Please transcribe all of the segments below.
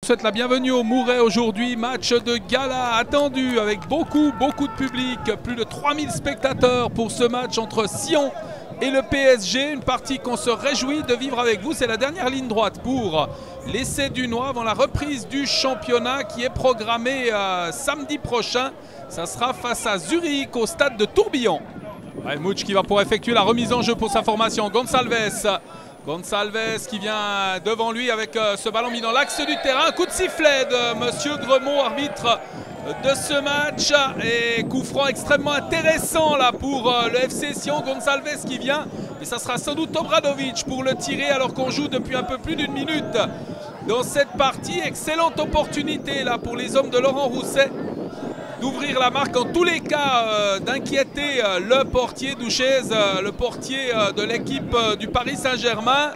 Je souhaite la bienvenue au Mouret aujourd'hui, match de gala attendu avec beaucoup de public, plus de 3000 spectateurs pour ce match entre Sion et le PSG, une partie qu'on se réjouit de vivre avec vous. C'est la dernière ligne droite pour les Sédunois avant la reprise du championnat qui est programmée samedi prochain. Ça sera face à Zurich au stade de Tourbillon. Ouais, Mouch qui va pouvoir effectuer la remise en jeu pour sa formation. Gonçalves qui vient devant lui avec ce ballon mis dans l'axe du terrain. Coup de sifflet de Monsieur Gremot, arbitre de ce match. Et coup franc extrêmement intéressant là pour le FC Sion. Gonçalves qui vient. Et ça sera sans doute Obradovic pour le tirer alors qu'on joue depuis un peu plus d'une minute dans cette partie. Excellente opportunité là pour les hommes de Laurent Rousset d'ouvrir la marque, en tous les cas d'inquiéter le portier Douchez, le portier de l'équipe du Paris Saint-Germain.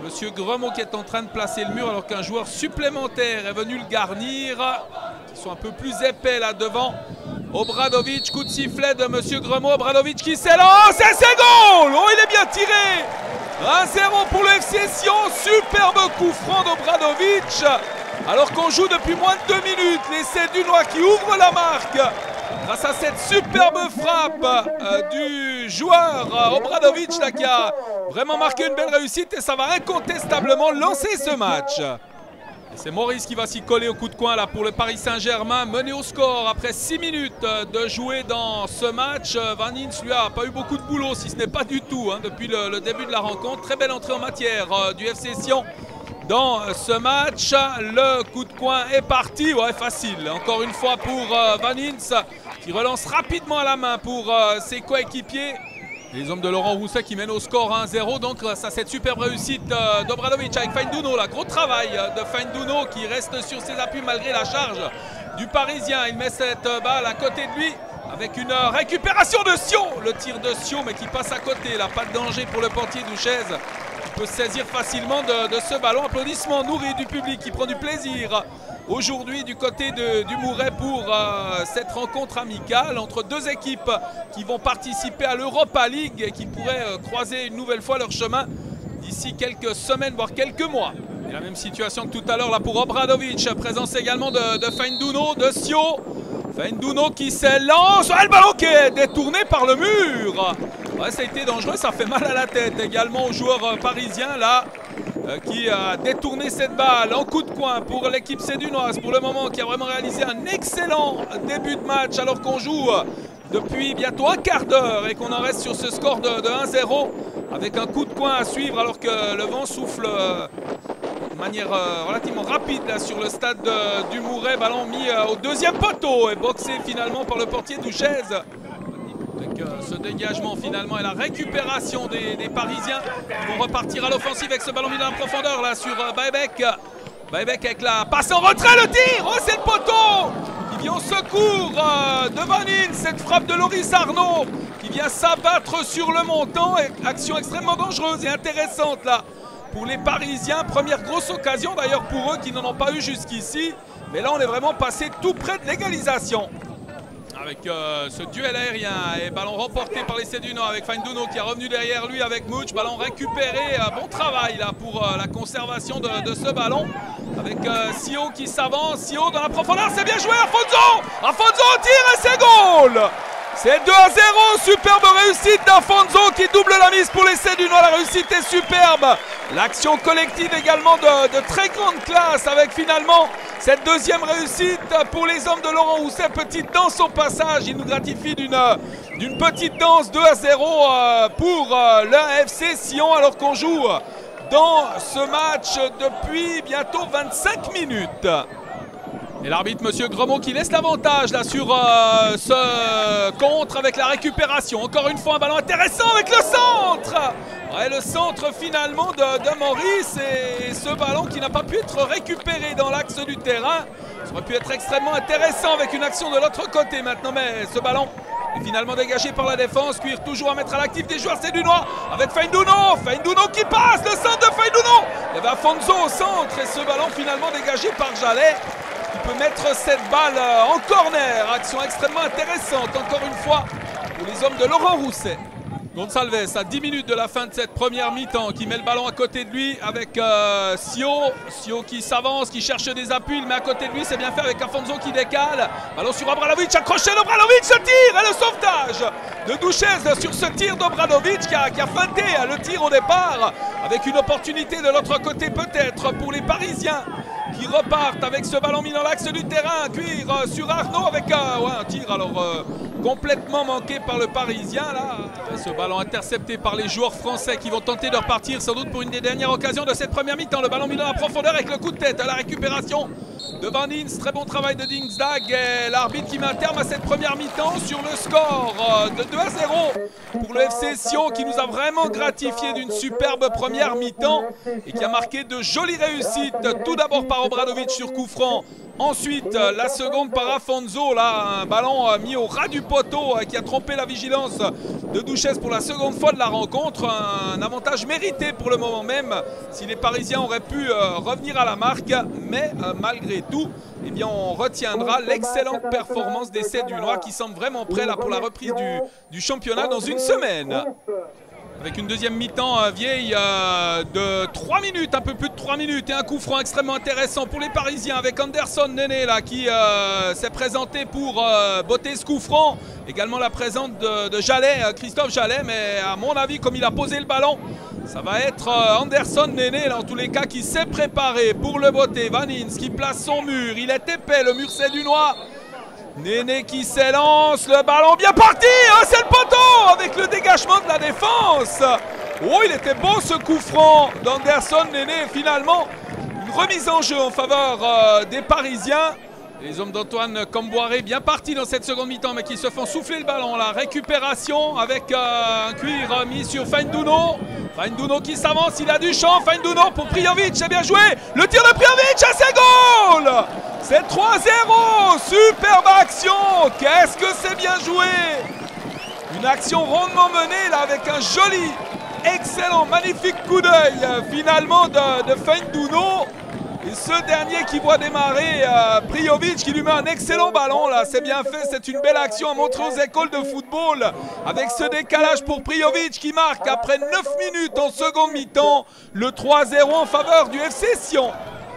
Monsieur Gremot qui est en train de placer le mur alors qu'un joueur supplémentaire est venu le garnir. Ils sont un peu plus épais là devant. Obradovic, coup de sifflet de Monsieur Gremot. Obradovic qui s'élance et c'est goal! Oh, il est bien tiré! 1-0 pour le FC Sion, superbe coup franc d'Obradovic. Alors qu'on joue depuis moins de 2 minutes, les Sédunois qui ouvrent la marque grâce à cette superbe frappe du joueur Obradovic là, qui a vraiment marqué une belle réussite et ça va incontestablement lancer ce match. C'est Maurice qui va s'y coller au coup de coin là pour le Paris Saint-Germain, mené au score après 6 minutes de jouer dans ce match. Van Inns lui a pas eu beaucoup de boulot, si ce n'est pas du tout depuis le début de la rencontre. Très belle entrée en matière du FC Sion dans ce match. Le coup de coin est parti, ouais, facile encore une fois pour Van Inns qui relance rapidement à la main pour ses coéquipiers. Les hommes de Laurent Rousset qui mènent au score 1-0, donc ça, cette superbe réussite d'Obradovic avec Fainduno, là, gros travail de Fainduno qui reste sur ses appuis malgré la charge du Parisien. Il met cette balle à côté de lui avec une récupération de Sion, le tir de Sion mais qui passe à côté, là, pas de danger pour le portier Douchez. Peut se saisir facilement de ce ballon. Applaudissements nourris du public qui prend du plaisir aujourd'hui du côté du Mouret pour cette rencontre amicale entre deux équipes qui vont participer à l'Europa League et qui pourraient croiser une nouvelle fois leur chemin d'ici quelques semaines voire quelques mois. Et la même situation que tout à l'heure là pour Obradovic, présence également de Fainduno, de Sio. Fainduno qui s'élance, le ballon qui est détourné par le mur. Ouais, ça a été dangereux, ça fait mal à la tête également aux joueurs parisiens là qui a détourné cette balle en coup de coin pour l'équipe sédunoise pour le moment, qui a vraiment réalisé un excellent début de match alors qu'on joue depuis bientôt un quart d'heure et qu'on en reste sur ce score de 1-0 avec un coup de coin à suivre alors que le vent souffle de manière relativement rapide là, sur le stade du Mouret. Ballon mis au deuxième poteau et boxé finalement par le portier Douchez. Avec ce dégagement finalement et la récupération des Parisiens qui vont repartir à l'offensive avec ce ballon mis dans la profondeur là sur Baebek. Baebek avec la passe en retrait, le tir, oh c'est le poteau qui vient au secours de Van Inns. Cette frappe de Loris Arnaud qui vient s'abattre sur le montant. Action extrêmement dangereuse et intéressante là pour les Parisiens. Première grosse occasion d'ailleurs pour eux qui n'en ont pas eu jusqu'ici. Mais là on est vraiment passé tout près de l'égalisation. Avec ce duel aérien et ballon remporté par les Sédunois avec Fainduno qui est revenu derrière lui avec Mouch. Ballon récupéré, bon travail là pour la conservation de ce ballon. Avec Sio qui s'avance, Sio dans la profondeur, c'est bien joué, Afonso tire et c'est goal. C'est 2-0, superbe réussite d'Afonso qui double la mise pour les Sédunois. La réussite est superbe. L'action collective également de très grande classe avec finalement cette deuxième réussite pour les hommes de Laurent Rousset. Petite danse au passage, il nous gratifie d'une petite danse 2-0 pour le FC Sion alors qu'on joue dans ce match depuis bientôt 25 minutes. Et l'arbitre, Monsieur Gremot, qui laisse l'avantage là sur ce contre avec la récupération. Encore une fois, un ballon intéressant avec le centre. Ouais, le centre finalement de Maurice et ce ballon qui n'a pas pu être récupéré dans l'axe du terrain. Ça aurait pu être extrêmement intéressant avec une action de l'autre côté maintenant, mais ce ballon est finalement dégagé par la défense. Cuire toujours à mettre à l'actif des joueurs sédunois avec Fainduno. Fainduno qui passe, le centre de Fainduno. Il y avait Afonso au centre et ce ballon finalement dégagé par Jallet. Il peut mettre cette balle en corner. Action extrêmement intéressante encore une fois pour les hommes de Laurent Rousset. Gonçalves à 10 minutes de la fin de cette première mi-temps qui met le ballon à côté de lui avec Sio. Sio qui s'avance, qui cherche des appuis, il met à côté de lui, c'est bien fait avec Afonso qui décale. Ballon sur Obradovic, accroché d'Obradovic, ce tir et le sauvetage de Duchesne sur ce tir d'Obradovic qui a feinté le tir au départ avec une opportunité de l'autre côté peut-être pour les Parisiens qui repartent avec ce ballon mis dans l'axe du terrain. Cuire sur Arnaud avec un tir alors complètement manqué par le Parisien là. Ce ballon intercepté par les joueurs français qui vont tenter de repartir sans doute pour une des dernières occasions de cette première mi-temps. Le ballon mis dans la profondeur avec le coup de tête à la récupération de Van Inst. Très bon travail de Dingsdag et l'arbitre qui met un terme à cette première mi-temps sur le score de 2-0 pour le FC Sion qui nous a vraiment gratifié d'une superbe première mi-temps et qui a marqué de jolies réussites. Tout d'abord par Obradovic sur coup franc. Ensuite, la seconde par Afonso, là, un ballon mis au ras du poteau qui a trompé la vigilance de Duchesne pour la seconde fois de la rencontre. Un avantage mérité pour le moment même, si les Parisiens auraient pu revenir à la marque. Mais malgré tout, eh bien, on retiendra l'excellente performance des Sédunois qui semblent vraiment prêts là, pour la reprise du championnat dans une semaine. Avec une deuxième mi-temps vieille de 3 minutes, un peu plus de 3 minutes et un coup franc extrêmement intéressant pour les Parisiens avec Anderson Néné là qui s'est présenté pour botter ce coup franc. Également la présence de Jallet, Christophe Jallet, mais à mon avis comme il a posé le ballon, ça va être Anderson Néné là en tous les cas qui s'est préparé pour le botter. Van Inst qui place son mur, il est épais le mur sédunois. Néné qui s'élance, le ballon bien parti, c'est le poteau avec le dégagement de la défense. Oh, il était beau ce coup franc d'Anderson Néné. Finalement, une remise en jeu en faveur des Parisiens. Les hommes d'Antoine Comboiré bien partis dans cette seconde mi-temps, mais qui se font souffler le ballon. La récupération avec un cuir mis sur Fainduno. Fainduno qui s'avance, il a du champ. Fainduno pour Prijovic, c'est bien joué. Le tir de Prijovic, c'est goal. C'est 3-0, superbe action. Qu'est-ce que c'est bien joué. Une action rondement menée là avec un joli, excellent, magnifique coup d'œil finalement de Fainduno. Et ce dernier qui voit démarrer Prijovic qui lui met un excellent ballon là, c'est bien fait, c'est une belle action à montrer aux écoles de football avec ce décalage pour Prijovic qui marque après 9 minutes en seconde mi-temps le 3-0 en faveur du FC Sion.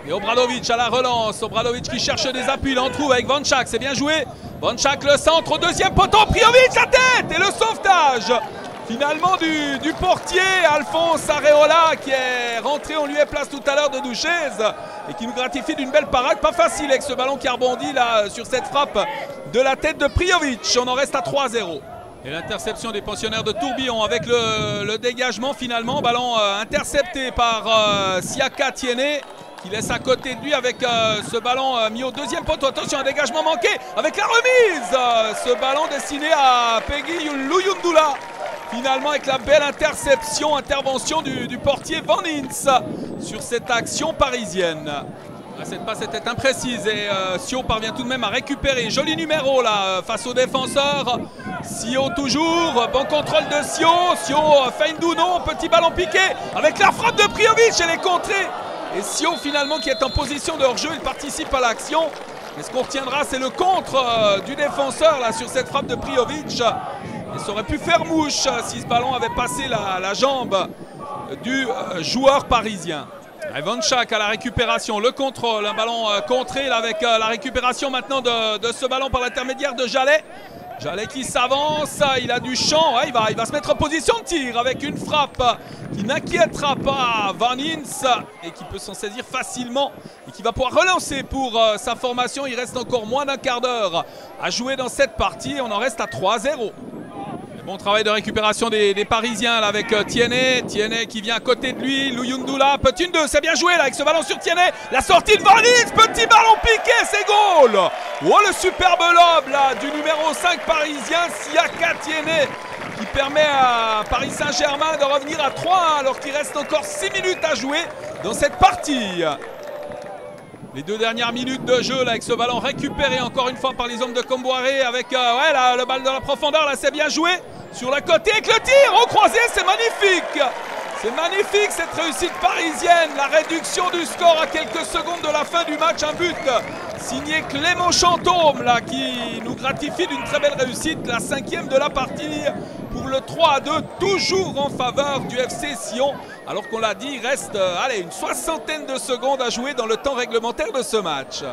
Et Obradovic à la relance, Obradovic qui cherche des appuis, il en trouve avec Vanchak, c'est bien joué. Vanchak le centre au deuxième poteau, Prijovic la tête et le sauvetage finalement du portier Alphonse Areola qui est rentré en lieu et place tout à l'heure de Duchesne et qui nous gratifie d'une belle parade. Pas facile avec ce ballon qui a rebondi là sur cette frappe de la tête de Prijovic. On en reste à 3-0. Et l'interception des pensionnaires de Tourbillon avec le dégagement finalement. Ballon intercepté par Siaka Tiene qui laisse à côté de lui avec ce ballon mis au deuxième poteau. Attention, un dégagement manqué avec la remise. Ce ballon destiné à Peggy Luyundula. Finalement avec la belle intervention du portier Van Inst sur cette action parisienne. Cette passe était imprécise et Sio parvient tout de même à récupérer. Joli numéro là face aux défenseurs. Sio toujours, bon contrôle de Sio. Sio Fainduno, petit ballon piqué avec la frappe de Prijovic, elle est contrée. Et Sio finalement qui est en position de hors-jeu, il participe à l'action. Mais ce qu'on retiendra c'est le contre du défenseur là sur cette frappe de Prijovic. Et ça aurait pu faire mouche si ce ballon avait passé la jambe du joueur parisien. Vanchak à la récupération, le contrôle, un ballon contré là, avec la récupération maintenant de ce ballon par l'intermédiaire de Jallet. Jallet qui s'avance, il a du champ, ouais, il va se mettre en position de tir avec une frappe qui n'inquiétera pas Van Inst et qui peut s'en saisir facilement et qui va pouvoir relancer pour sa formation. Il reste encore moins d'un quart d'heure à jouer dans cette partie et on en reste à 3-0. Bon travail de récupération des Parisiens là, avec Tiene. Tiene qui vient à côté de lui. Luyundula, petit 1-2, c'est bien joué là avec ce ballon sur Tiene. La sortie de Van Inst, petit ballon piqué, c'est goal. Oh le superbe lob là du numéro 5 parisien, Siaka Tiene, qui permet à Paris Saint-Germain de revenir à 3-1 alors qu'il reste encore 6 minutes à jouer dans cette partie. Les 2 dernières minutes de jeu là, avec ce ballon récupéré encore une fois par les hommes de Comboiré avec ouais, là, le ballon dans la profondeur, là c'est bien joué. Sur la côté avec le tir au croisé, c'est magnifique. C'est magnifique cette réussite parisienne, la réduction du score à quelques secondes de la fin du match, un but signé Clément Chantôme là, qui nous gratifie d'une très belle réussite, la 5e de la partie pour le 3-2, toujours en faveur du FC Sion, alors qu'on l'a dit, il reste une 60aine de secondes à jouer dans le temps réglementaire de ce match.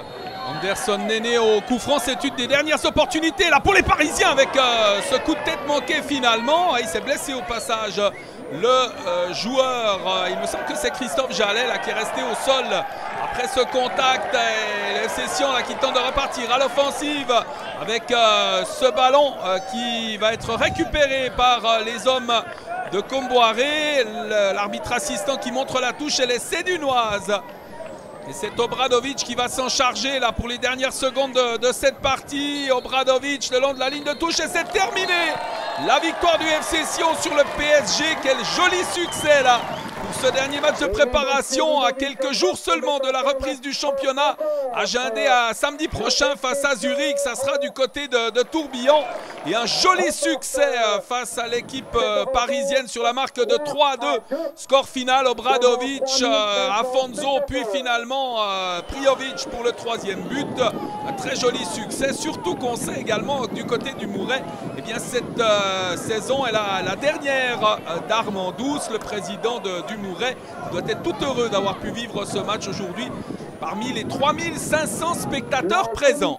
Anderson Néné au coup franc, c'est une des dernières opportunités là pour les Parisiens avec ce coup de tête manqué finalement. Il s'est blessé au passage le joueur, il me semble que c'est Christophe Jallet là, qui est resté au sol après ce contact. Et le FC Sion là, qui tente de repartir à l'offensive avec ce ballon qui va être récupéré par les hommes de Comboiré. L'arbitre assistant qui montre la touche, et les Sédunoises. Et c'est Obradovic qui va s'en charger là pour les dernières secondes de cette partie. Obradovic le long de la ligne de touche, et c'est terminé. La victoire du FC Sion sur le PSG. Quel joli succès là pour ce dernier match de préparation à quelques jours seulement de la reprise du championnat. Agendé à samedi prochain face à Zurich. Ça sera du côté de Tourbillon. Et un joli succès face à l'équipe parisienne sur la marque de 3-2. Score final, Obradovic, Afonso, puis finalement Priovic pour le 3e but. Un très joli succès, surtout qu'on sait également que du côté du Mouret, eh bien cette saison est la dernière d'Armand Douce, le président du Mouret. Il doit être tout heureux d'avoir pu vivre ce match aujourd'hui parmi les 3500 spectateurs présents.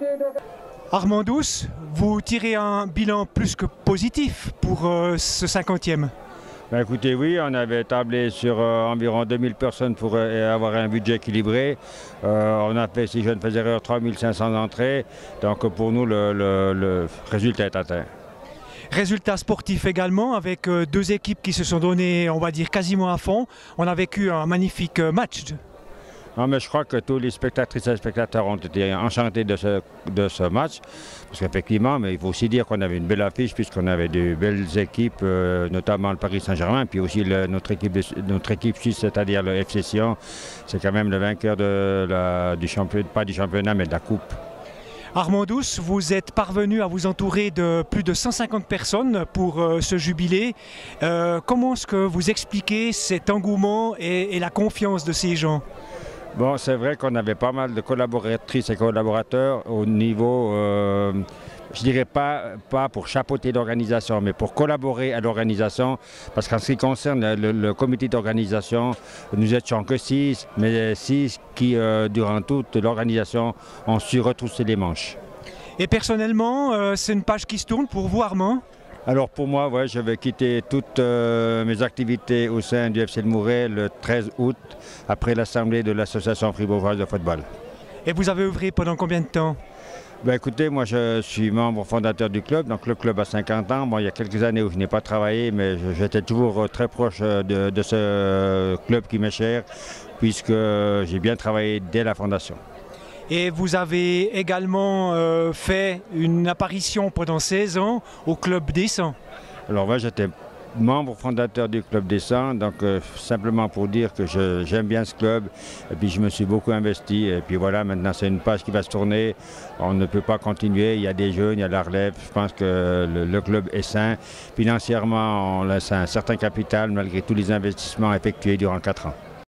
Armand Douce, vous tirez un bilan plus que positif pour ce 50e. Ben écoutez, oui, on avait tablé sur environ 2000 personnes pour avoir un budget équilibré. On a fait, si je ne fais erreur, 3500 entrées. Donc pour nous, le résultat est atteint. Résultat sportif également, avec deux équipes qui se sont données, on va dire, quasiment à fond. On a vécu un magnifique match. Non, mais je crois que tous les spectatrices et spectateurs ont été enchantés de ce match. Parce qu'effectivement, mais il faut aussi dire qu'on avait une belle affiche, puisqu'on avait de belles équipes, notamment le Paris Saint-Germain, puis aussi notre équipe suisse, c'est-à-dire le FC Sion. C'est quand même le vainqueur du championnat, pas du championnat, mais de la coupe. Armand Douce, vous êtes parvenu à vous entourer de plus de 150 personnes pour ce jubilé. Comment est-ce que vous expliquez cet engouement et la confiance de ces gens ? Bon, c'est vrai qu'on avait pas mal de collaboratrices et collaborateurs au niveau, je dirais pas pour chapeauter l'organisation, mais pour collaborer à l'organisation. Parce qu'en ce qui concerne le comité d'organisation, nous étions que 6, mais 6 qui, durant toute l'organisation, ont su retrousser les manches. Et personnellement, c'est une page qui se tourne pour vous, Armand ? Alors pour moi, ouais, je vais quitter toutes mes activités au sein du FC Le Mouret le 13 août, après l'assemblée de l'association fribourgeoise de football. Et vous avez œuvré pendant combien de temps ? Ben écoutez, moi je suis membre fondateur du club, donc le club a 50 ans. Bon, il y a quelques années où je n'ai pas travaillé, mais j'étais toujours très proche de ce club qui m'est cher, puisque j'ai bien travaillé dès la fondation. Et vous avez également fait une apparition pendant 16 ans au Club des 100. Alors moi j'étais membre fondateur du Club des 100, donc simplement pour dire que j'aime bien ce club, et puis je me suis beaucoup investi, et puis voilà, maintenant c'est une page qui va se tourner, on ne peut pas continuer, il y a des jeunes, il y a la relève, je pense que le club est sain, financièrement on laisse un certain capital malgré tous les investissements effectués durant 4 ans.